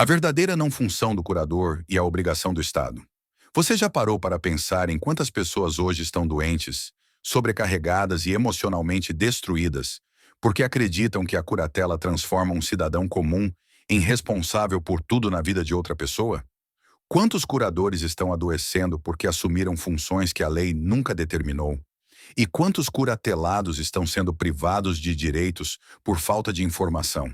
A verdadeira não função do curador e a obrigação do Estado. Você já parou para pensar em quantas pessoas hoje estão doentes, sobrecarregadas e emocionalmente destruídas, porque acreditam que a curatela transforma um cidadão comum em responsável por tudo na vida de outra pessoa? Quantos curadores estão adoecendo porque assumiram funções que a lei nunca determinou? E quantos curatelados estão sendo privados de direitos por falta de informação?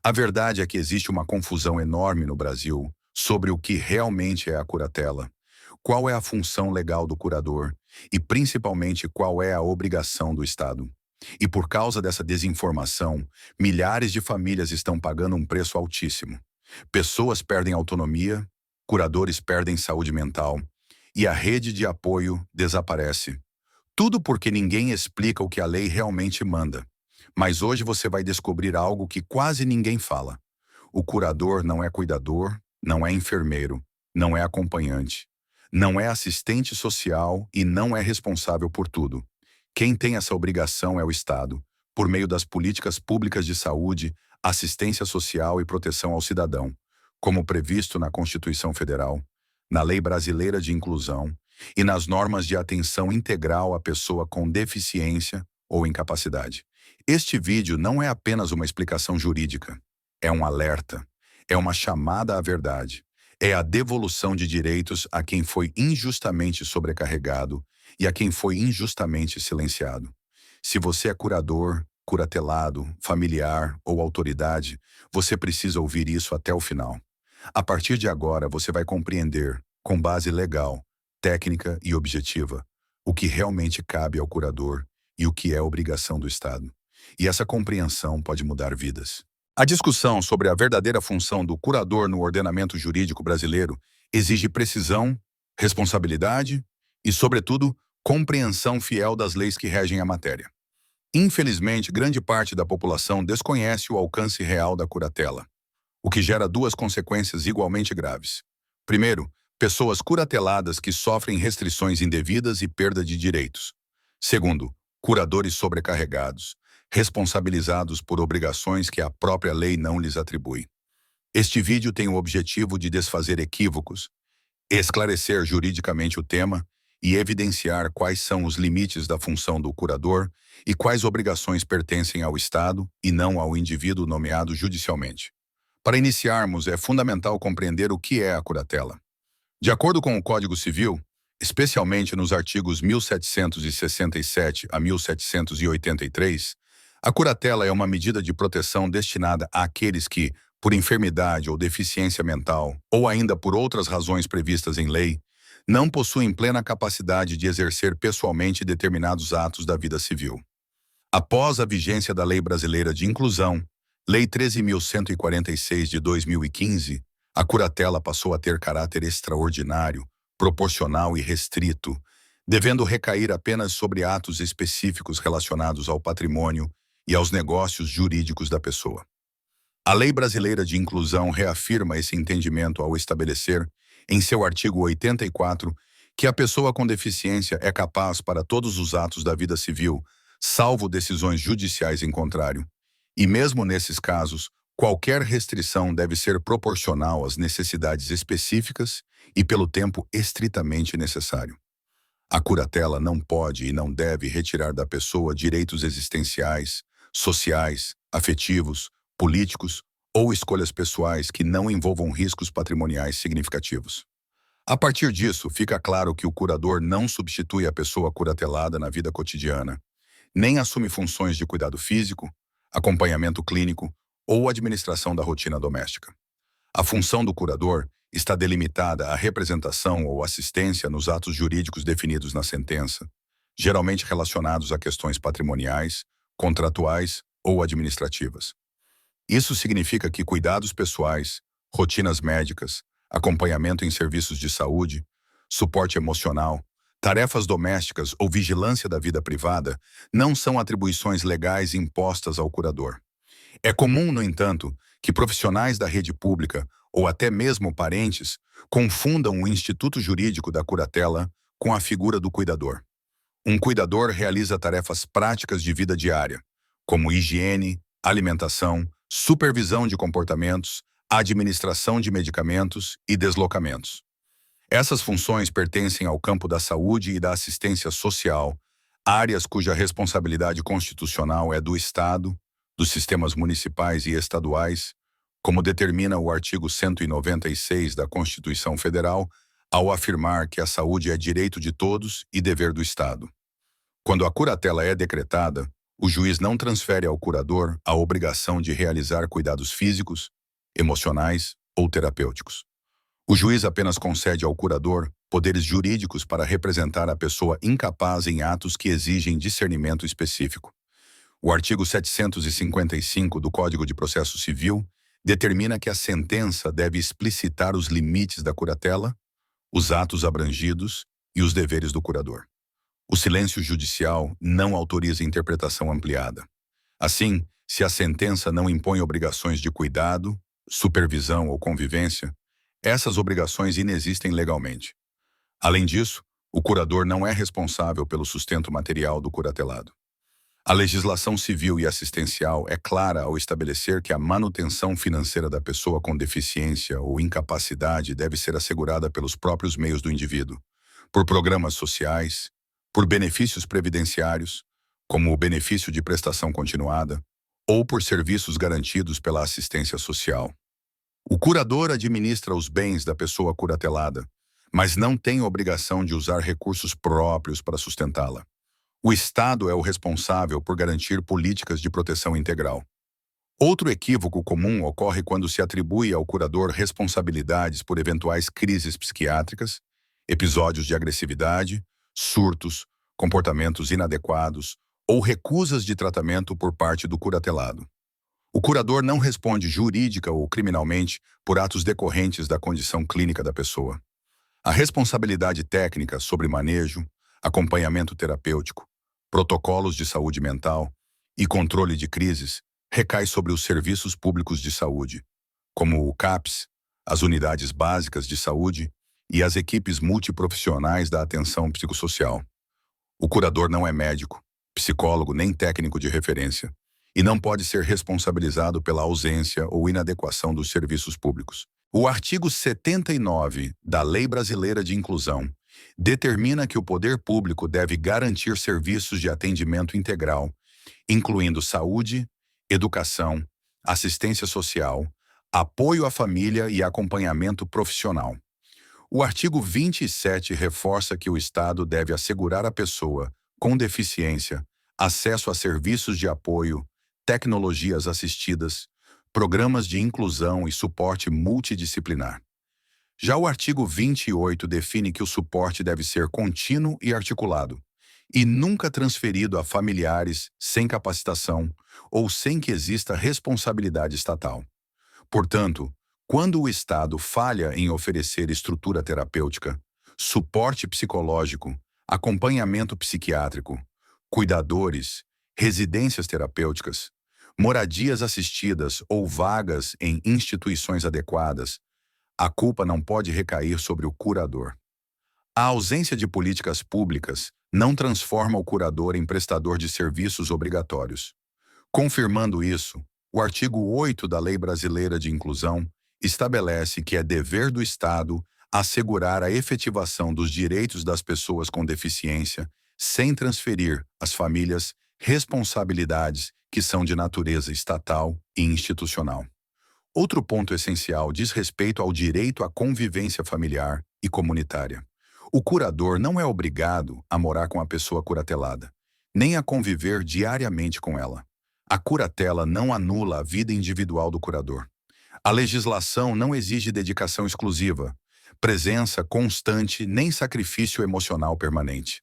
A verdade é que existe uma confusão enorme no Brasil sobre o que realmente é a curatela, qual é a função legal do curador e, principalmente, qual é a obrigação do Estado. E por causa dessa desinformação, milhares de famílias estão pagando um preço altíssimo. Pessoas perdem autonomia, curadores perdem saúde mental e a rede de apoio desaparece. Tudo porque ninguém explica o que a lei realmente manda. Mas hoje você vai descobrir algo que quase ninguém fala. O curador não é cuidador, não é enfermeiro, não é acompanhante, não é assistente social e não é responsável por tudo. Quem tem essa obrigação é o Estado, por meio das políticas públicas de saúde, assistência social e proteção ao cidadão, como previsto na Constituição Federal, na Lei Brasileira de Inclusão e nas normas de atenção integral à pessoa com deficiência ou incapacidade. Este vídeo não é apenas uma explicação jurídica, é um alerta, é uma chamada à verdade, é a devolução de direitos a quem foi injustamente sobrecarregado e a quem foi injustamente silenciado. Se você é curador, curatelado, familiar ou autoridade, você precisa ouvir isso até o final. A partir de agora, você vai compreender, com base legal, técnica e objetiva, o que realmente cabe ao curador e o que é obrigação do Estado. E essa compreensão pode mudar vidas. A discussão sobre a verdadeira função do curador no ordenamento jurídico brasileiro exige precisão, responsabilidade e, sobretudo, compreensão fiel das leis que regem a matéria. Infelizmente, grande parte da população desconhece o alcance real da curatela, o que gera duas consequências igualmente graves. Primeiro, pessoas curateladas que sofrem restrições indevidas e perda de direitos. Segundo, curadores sobrecarregados, responsabilizados por obrigações que a própria lei não lhes atribui. Este vídeo tem o objetivo de desfazer equívocos, esclarecer juridicamente o tema e evidenciar quais são os limites da função do curador e quais obrigações pertencem ao Estado e não ao indivíduo nomeado judicialmente. Para iniciarmos, é fundamental compreender o que é a curatela. De acordo com o Código Civil, especialmente nos artigos 1767 a 1783, a curatela é uma medida de proteção destinada àqueles que, por enfermidade ou deficiência mental, ou ainda por outras razões previstas em lei, não possuem plena capacidade de exercer pessoalmente determinados atos da vida civil. Após a vigência da Lei Brasileira de Inclusão, Lei 13.146 de 2015, a curatela passou a ter caráter extraordinário, proporcional e restrito, devendo recair apenas sobre atos específicos relacionados ao patrimônio e aos negócios jurídicos da pessoa. A Lei Brasileira de Inclusão reafirma esse entendimento ao estabelecer, em seu artigo 84, que a pessoa com deficiência é capaz para todos os atos da vida civil, salvo decisões judiciais em contrário. E mesmo nesses casos, qualquer restrição deve ser proporcional às necessidades específicas e pelo tempo estritamente necessário. A curatela não pode e não deve retirar da pessoa direitos existenciais, sociais, afetivos, políticos ou escolhas pessoais que não envolvam riscos patrimoniais significativos. A partir disso, fica claro que o curador não substitui a pessoa curatelada na vida cotidiana, nem assume funções de cuidado físico, acompanhamento clínico ou administração da rotina doméstica. A função do curador está delimitada à representação ou assistência nos atos jurídicos definidos na sentença, geralmente relacionados a questões patrimoniais, contratuais ou administrativas. Isso significa que cuidados pessoais, rotinas médicas, acompanhamento em serviços de saúde, suporte emocional, tarefas domésticas ou vigilância da vida privada não são atribuições legais impostas ao curador. É comum, no entanto, que profissionais da rede pública ou até mesmo parentes confundam o instituto jurídico da curatela com a figura do cuidador. Um cuidador realiza tarefas práticas de vida diária, como higiene, alimentação, supervisão de comportamentos, administração de medicamentos e deslocamentos. Essas funções pertencem ao campo da saúde e da assistência social, áreas cuja responsabilidade constitucional é do Estado, dos sistemas municipais e estaduais, como determina o artigo 196 da Constituição Federal, ao afirmar que a saúde é direito de todos e dever do Estado. Quando a curatela é decretada, o juiz não transfere ao curador a obrigação de realizar cuidados físicos, emocionais ou terapêuticos. O juiz apenas concede ao curador poderes jurídicos para representar a pessoa incapaz em atos que exigem discernimento específico. O artigo 755 do Código de Processo Civil determina que a sentença deve explicitar os limites da curatela, os atos abrangidos e os deveres do curador. O silêncio judicial não autoriza interpretação ampliada. Assim, se a sentença não impõe obrigações de cuidado, supervisão ou convivência, essas obrigações inexistem legalmente. Além disso, o curador não é responsável pelo sustento material do curatelado. A legislação civil e assistencial é clara ao estabelecer que a manutenção financeira da pessoa com deficiência ou incapacidade deve ser assegurada pelos próprios meios do indivíduo, por programas sociais, por benefícios previdenciários, como o benefício de prestação continuada, ou por serviços garantidos pela assistência social. O curador administra os bens da pessoa curatelada, mas não tem obrigação de usar recursos próprios para sustentá-la. O Estado é o responsável por garantir políticas de proteção integral. Outro equívoco comum ocorre quando se atribui ao curador responsabilidades por eventuais crises psiquiátricas, episódios de agressividade, surtos, comportamentos inadequados ou recusas de tratamento por parte do curatelado. O curador não responde jurídica ou criminalmente por atos decorrentes da condição clínica da pessoa. A responsabilidade técnica sobre manejo, acompanhamento terapêutico, protocolos de saúde mental e controle de crises recai sobre os serviços públicos de saúde, como o CAPS, as unidades básicas de saúde e as equipes multiprofissionais da atenção psicossocial. O curador não é médico, psicólogo nem técnico de referência e não pode ser responsabilizado pela ausência ou inadequação dos serviços públicos. O artigo 79 da Lei Brasileira de Inclusão determina que o poder público deve garantir serviços de atendimento integral, incluindo saúde, educação, assistência social, apoio à família e acompanhamento profissional. O artigo 27 reforça que o Estado deve assegurar à pessoa com deficiência acesso a serviços de apoio, tecnologias assistidas, programas de inclusão e suporte multidisciplinar. Já o artigo 28 define que o suporte deve ser contínuo e articulado, e nunca transferido a familiares sem capacitação ou sem que exista responsabilidade estatal. Portanto, quando o Estado falha em oferecer estrutura terapêutica, suporte psicológico, acompanhamento psiquiátrico, cuidadores, residências terapêuticas, moradias assistidas ou vagas em instituições adequadas, a culpa não pode recair sobre o curador. A ausência de políticas públicas não transforma o curador em prestador de serviços obrigatórios. Confirmando isso, o artigo 8 da Lei Brasileira de Inclusão estabelece que é dever do Estado assegurar a efetivação dos direitos das pessoas com deficiência sem transferir às famílias responsabilidades que são de natureza estatal e institucional. Outro ponto essencial diz respeito ao direito à convivência familiar e comunitária. O curador não é obrigado a morar com a pessoa curatelada, nem a conviver diariamente com ela. A curatela não anula a vida individual do curador. A legislação não exige dedicação exclusiva, presença constante nem sacrifício emocional permanente.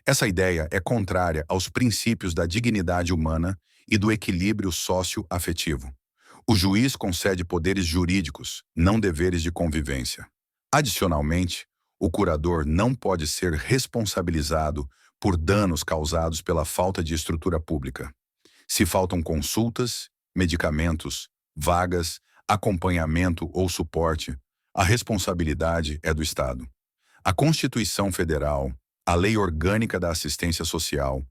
Essa ideia é contrária aos princípios da dignidade humana e do equilíbrio sócio-afetivo. O juiz concede poderes jurídicos, não deveres de convivência. Adicionalmente, o curador não pode ser responsabilizado por danos causados pela falta de estrutura pública. Se faltam consultas, medicamentos, vagas, acompanhamento ou suporte, a responsabilidade é do Estado. A Constituição Federal, a Lei Orgânica da Assistência Social,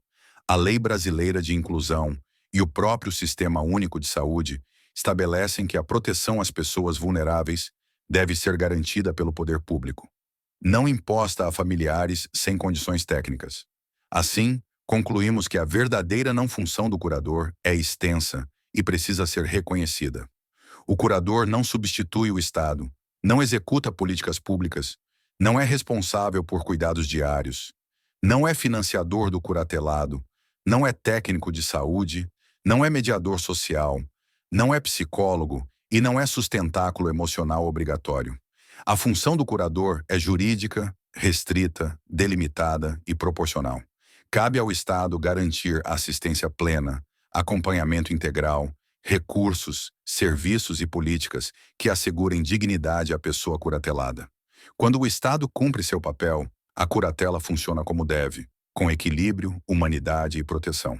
a Lei Brasileira de Inclusão e o próprio Sistema Único de Saúde estabelecem que a proteção às pessoas vulneráveis deve ser garantida pelo poder público, não imposta a familiares sem condições técnicas. Assim, concluímos que a verdadeira não função do curador é extensa e precisa ser reconhecida. O curador não substitui o Estado, não executa políticas públicas, não é responsável por cuidados diários, não é financiador do curatelado, não é técnico de saúde, não é mediador social, não é psicólogo e não é sustentáculo emocional obrigatório. A função do curador é jurídica, restrita, delimitada e proporcional. Cabe ao Estado garantir assistência plena, acompanhamento integral, recursos, serviços e políticas que assegurem dignidade à pessoa curatelada. Quando o Estado cumpre seu papel, a curatela funciona como deve, com equilíbrio, humanidade e proteção.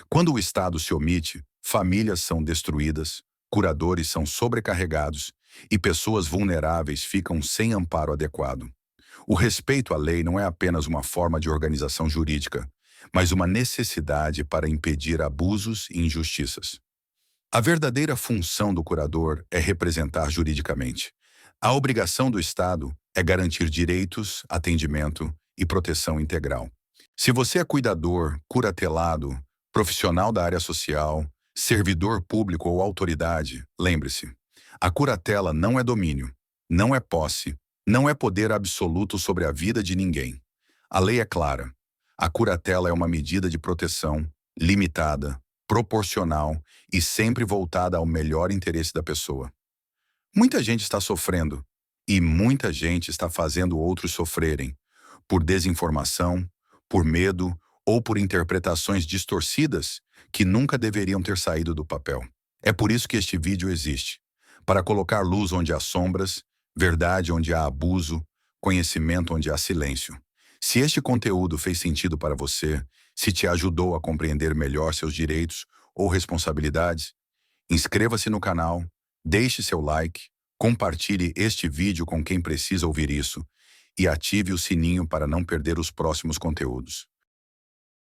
Quando o Estado se omite, famílias são destruídas, curadores são sobrecarregados e pessoas vulneráveis ficam sem amparo adequado. O respeito à lei não é apenas uma forma de organização jurídica, mas uma necessidade para impedir abusos e injustiças. A verdadeira função do curador é representar juridicamente. A obrigação do Estado é garantir direitos, atendimento e proteção integral. Se você é cuidador, curatelado, profissional da área social, servidor público ou autoridade, lembre-se, a curatela não é domínio, não é posse, não é poder absoluto sobre a vida de ninguém. A lei é clara. A curatela é uma medida de proteção, limitada, proporcional e sempre voltada ao melhor interesse da pessoa. Muita gente está sofrendo e muita gente está fazendo outros sofrerem, por desinformação, por medo ou por interpretações distorcidas que nunca deveriam ter saído do papel. É por isso que este vídeo existe, para colocar luz onde há sombras, verdade onde há abuso, conhecimento onde há silêncio. Se este conteúdo fez sentido para você, se te ajudou a compreender melhor seus direitos ou responsabilidades, inscreva-se no canal, deixe seu like, compartilhe este vídeo com quem precisa ouvir isso e ative o sininho para não perder os próximos conteúdos.